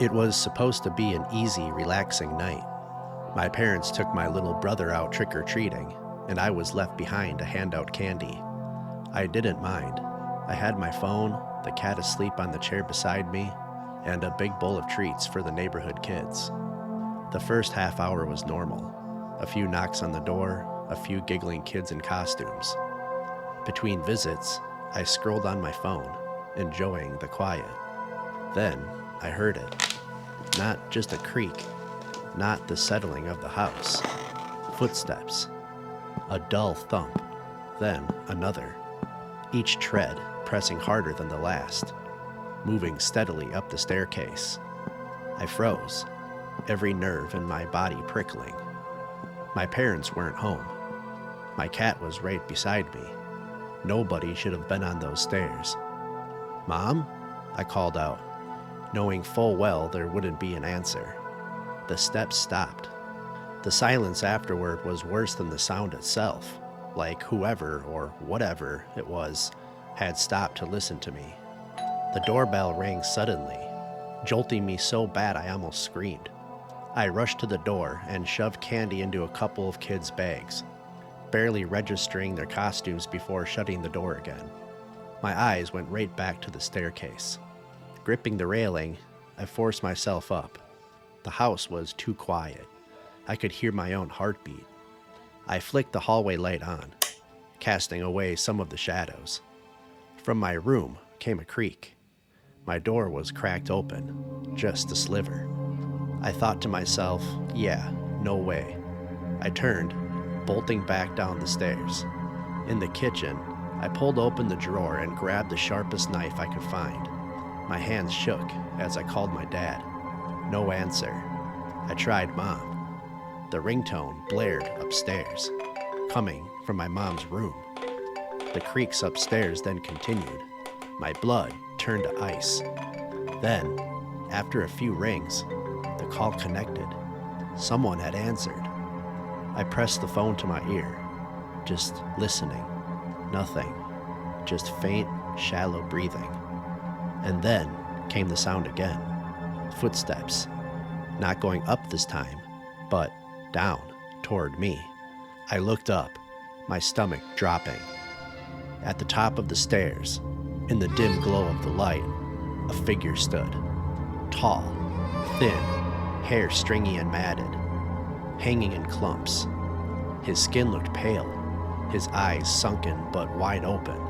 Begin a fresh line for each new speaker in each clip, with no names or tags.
It was supposed to be an easy, relaxing night. My parents took my little brother out trick-or-treating, and I was left behind to hand out candy. I didn't mind. I had my phone, the cat asleep on the chair beside me, and a big bowl of treats for the neighborhood kids. The first half hour was normal. A few knocks on the door, a few giggling kids in costumes. Between visits, I scrolled on my phone, enjoying the quiet. Then I heard it. Not just a creak, not the settling of the house. Footsteps. A dull thump, then another. Each tread pressing harder than the last, moving steadily up the staircase. I froze, every nerve in my body prickling. My parents weren't home. My cat was right beside me. Nobody should have been on those stairs. "Mom?" I called out, knowing full well there wouldn't be an answer. The steps stopped. The silence afterward was worse than the sound itself, like whoever or whatever it was had stopped to listen to me. The doorbell rang suddenly, jolting me so bad I almost screamed. I rushed to the door and shoved candy into a couple of kids' bags, barely registering their costumes before shutting the door again. My eyes went right back to the staircase. Gripping the railing, I forced myself up. The house was too quiet. I could hear my own heartbeat. I flicked the hallway light on, casting away some of the shadows. From my room came a creak. My door was cracked open, just a sliver. I thought to myself, yeah, no way. I turned, bolting back down the stairs. In the kitchen, I pulled open the drawer and grabbed the sharpest knife I could find. My hands shook as I called my dad. No answer. I tried Mom. The ringtone blared upstairs, coming from my mom's room. The creaks upstairs then continued. My blood turned to ice. Then, after a few rings, the call connected. Someone had answered. I pressed the phone to my ear, just listening. Nothing, just faint, shallow breathing. And then came the sound again. Footsteps, not going up this time, but down toward me. I looked up, my stomach dropping. At the top of the stairs, in the dim glow of the light, a figure stood. Tall, thin, hair stringy and matted, hanging in clumps. His skin looked pale, his eyes sunken but wide open.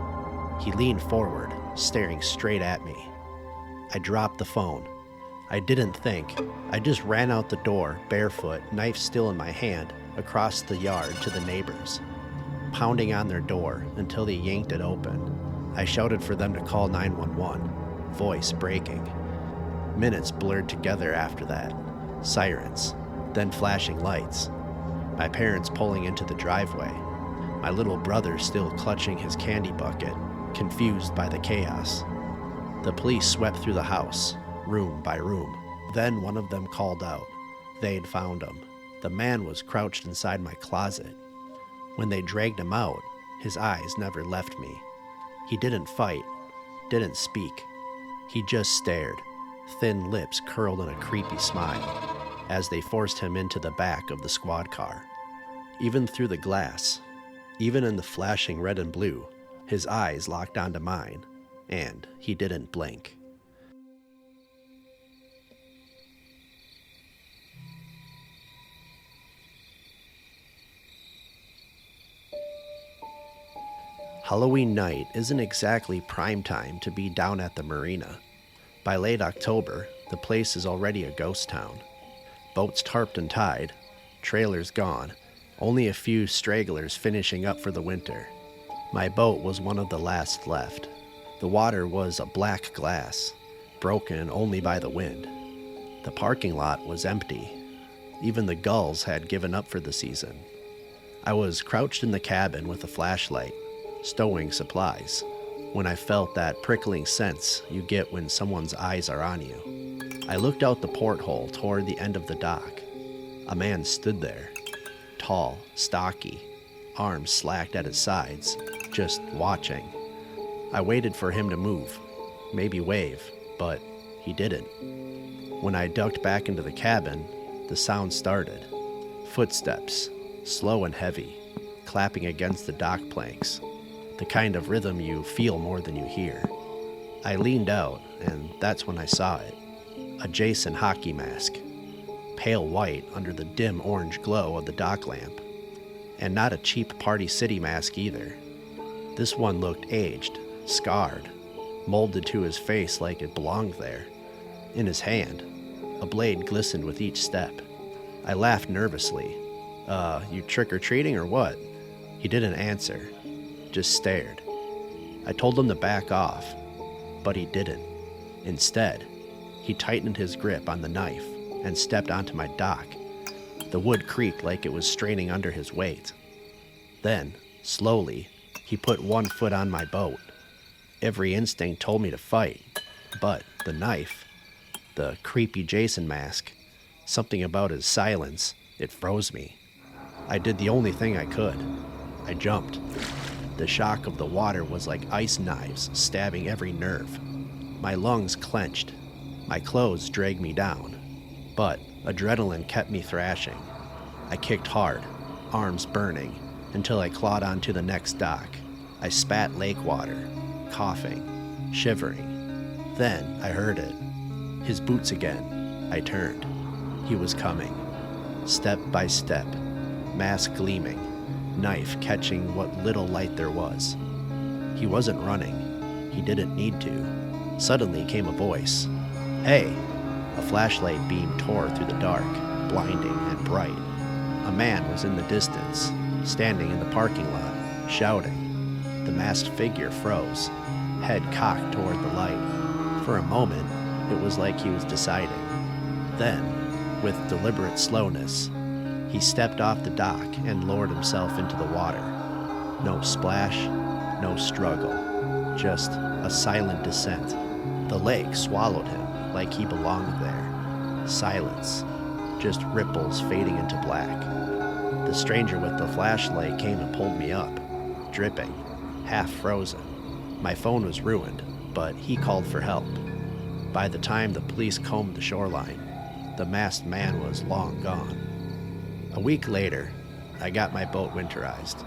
He leaned forward, staring straight at me. I dropped the phone. I didn't think. I just ran out the door, barefoot, knife still in my hand, across the yard to the neighbors, pounding on their door until they yanked it open. I shouted for them to call 911, voice breaking. Minutes blurred together after that. Sirens, then flashing lights. My parents pulling into the driveway. My little brother still clutching his candy bucket, confused by the chaos. The police swept through the house, room by room. Then one of them called out. They'd found him. The man was crouched inside my closet. When they dragged him out, his eyes never left me. He didn't fight, didn't speak. He just stared, thin lips curled in a creepy smile, as they forced him into the back of the squad car. Even through the glass, even in the flashing red and blue, his eyes locked onto mine, and he didn't blink. Halloween night isn't exactly prime time to be down at the marina. By late October, the place is already a ghost town. Boats tarped and tied, trailers gone, only a few stragglers finishing up for the winter. My boat was one of the last left. The water was a black glass, broken only by the wind. The parking lot was empty. Even the gulls had given up for the season. I was crouched in the cabin with a flashlight, stowing supplies, when I felt that prickling sense you get when someone's eyes are on you. I looked out the porthole toward the end of the dock. A man stood there, tall, stocky, arms slacked at his sides, just watching. I waited for him to move, maybe wave, but he didn't. When I ducked back into the cabin, the sound started. Footsteps, slow and heavy, clapping against the dock planks. The kind of rhythm you feel more than you hear. I leaned out, and that's when I saw it. A Jason hockey mask. Pale white under the dim orange glow of the dock lamp. And not a cheap Party City mask either. This one looked aged, scarred, molded to his face like it belonged there. In his hand, a blade glistened with each step. I laughed nervously. You trick-or-treating or what? He didn't answer, just stared. I told him to back off, but he didn't. Instead, he tightened his grip on the knife and stepped onto my dock. The wood creaked like it was straining under his weight. Then, slowly, he put one foot on my boat. Every instinct told me to fight, but the knife, the creepy Jason mask, something about his silence, it froze me. I did the only thing I could. I jumped. The shock of the water was like ice knives stabbing every nerve. My lungs clenched. My clothes dragged me down. But adrenaline kept me thrashing. I kicked hard, arms burning, until I clawed onto the next dock. I spat lake water, coughing, shivering. Then I heard it. His boots again. I turned. He was coming. Step by step, mask gleaming, knife catching what little light there was. He wasn't running. He didn't need to. Suddenly came a voice. "Hey!" A flashlight beam tore through the dark, blinding and bright. A man was in the distance, standing in the parking lot, shouting. The masked figure froze, head cocked toward the light. For a moment, it was like he was deciding. Then, with deliberate slowness, he stepped off the dock and lowered himself into the water. No splash, no struggle, just a silent descent. The lake swallowed him like he belonged there. Silence, just ripples fading into black. The stranger with the flashlight came and pulled me up, dripping, half frozen. My phone was ruined, but he called for help. By the time the police combed the shoreline, the masked man was long gone. A week later, I got my boat winterized.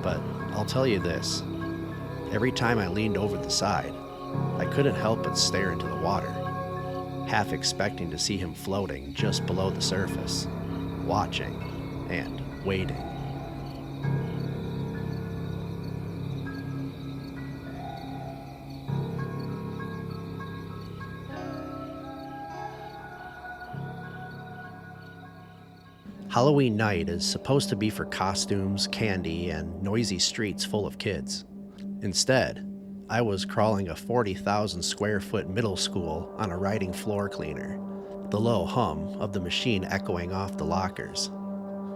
But I'll tell you this, every time I leaned over the side, I couldn't help but stare into the water, half expecting to see him floating just below the surface, watching and waiting. Halloween night is supposed to be for costumes, candy, and noisy streets full of kids. Instead, I was crawling a 40,000 square foot middle school on a riding floor cleaner, the low hum of the machine echoing off the lockers.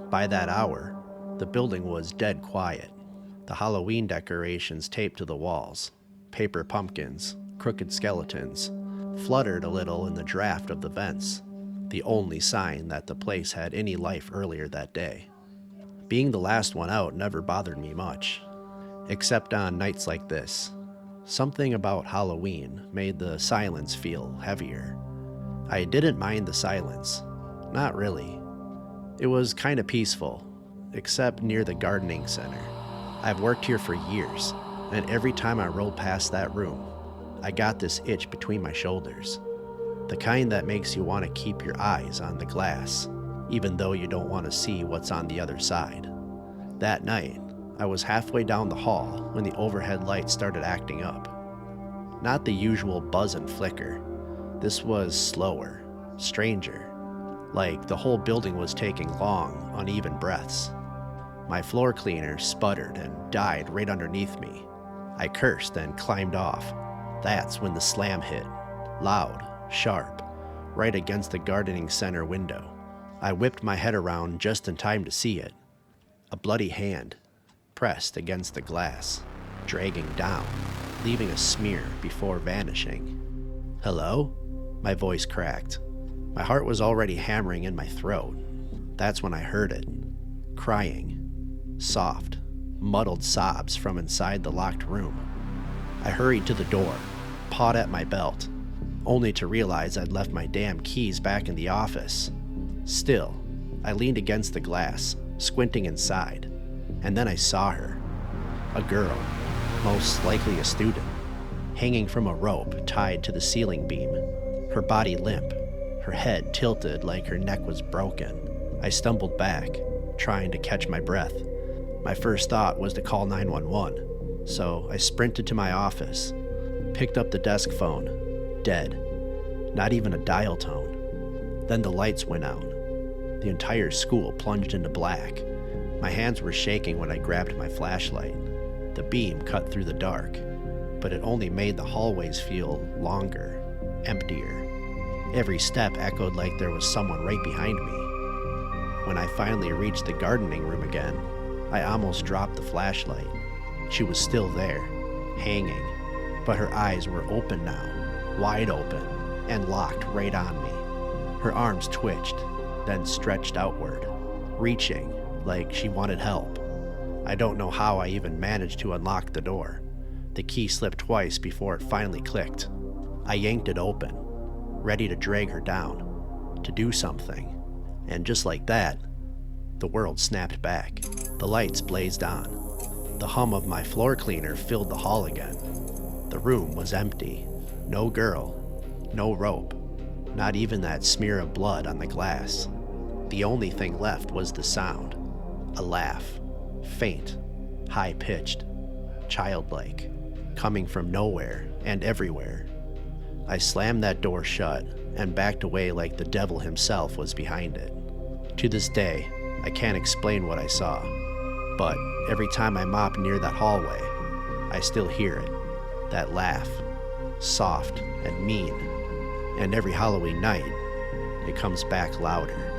By that hour, the building was dead quiet. The Halloween decorations taped to the walls, paper pumpkins, crooked skeletons, fluttered a little in the draft of the vents, the only sign that the place had any life earlier that day. Being the last one out never bothered me much, except on nights like this. Something about Halloween made the silence feel heavier. I didn't mind the silence. Not really. It was kind of peaceful, except near the gardening center. I've worked here for years, and every time I rolled past that room, I got this itch between my shoulders. The kind that makes you want to keep your eyes on the glass, even though you don't want to see what's on the other side. That night, I was halfway down the hall when the overhead light started acting up. Not the usual buzz and flicker. This was slower, stranger, like the whole building was taking long, uneven breaths. My floor cleaner sputtered and died right underneath me. I cursed and climbed off. That's when the slam hit, loud, sharp, right against the gardening center window. I whipped my head around just in time to see it. A bloody hand, pressed against the glass, dragging down, leaving a smear before vanishing. "Hello?" My voice cracked. My heart was already hammering in my throat. That's when I heard it. Crying. Soft, muddled sobs from inside the locked room. I hurried to the door, pawed at my belt. only to realize I'd left my damn keys back in the office. Still, I leaned against the glass, squinting inside, and then I saw her. A girl, most likely a student, hanging from a rope tied to the ceiling beam, her body limp, her head tilted like her neck was broken. I stumbled back, trying to catch my breath. My first thought was to call 911, so I sprinted to my office, picked up the desk phone, dead. Not even a dial tone. Then the lights went out. The entire school plunged into black. My hands were shaking when I grabbed my flashlight. The beam cut through the dark, but it only made the hallways feel longer, emptier. Every step echoed like there was someone right behind me. When I finally reached the gardening room again, I almost dropped the flashlight. She was still there, hanging, but her eyes were open now, wide open, and locked right on me. Her arms twitched, then stretched outward, reaching like she wanted help. I don't know how I even managed to unlock the door. The key slipped twice before it finally clicked. I yanked it open, ready to drag her down, to do something. And just like that, the world snapped back. The lights blazed on. The hum of my floor cleaner filled the hall again. The room was empty. No girl, no rope, not even that smear of blood on the glass. The only thing left was the sound. A laugh, faint, high-pitched, childlike, coming from nowhere and everywhere. I slammed that door shut and backed away like the devil himself was behind it. To this day, I can't explain what I saw, but every time I mop near that hallway, I still hear it, that laugh, soft and mean, and every Halloween night, it comes back louder.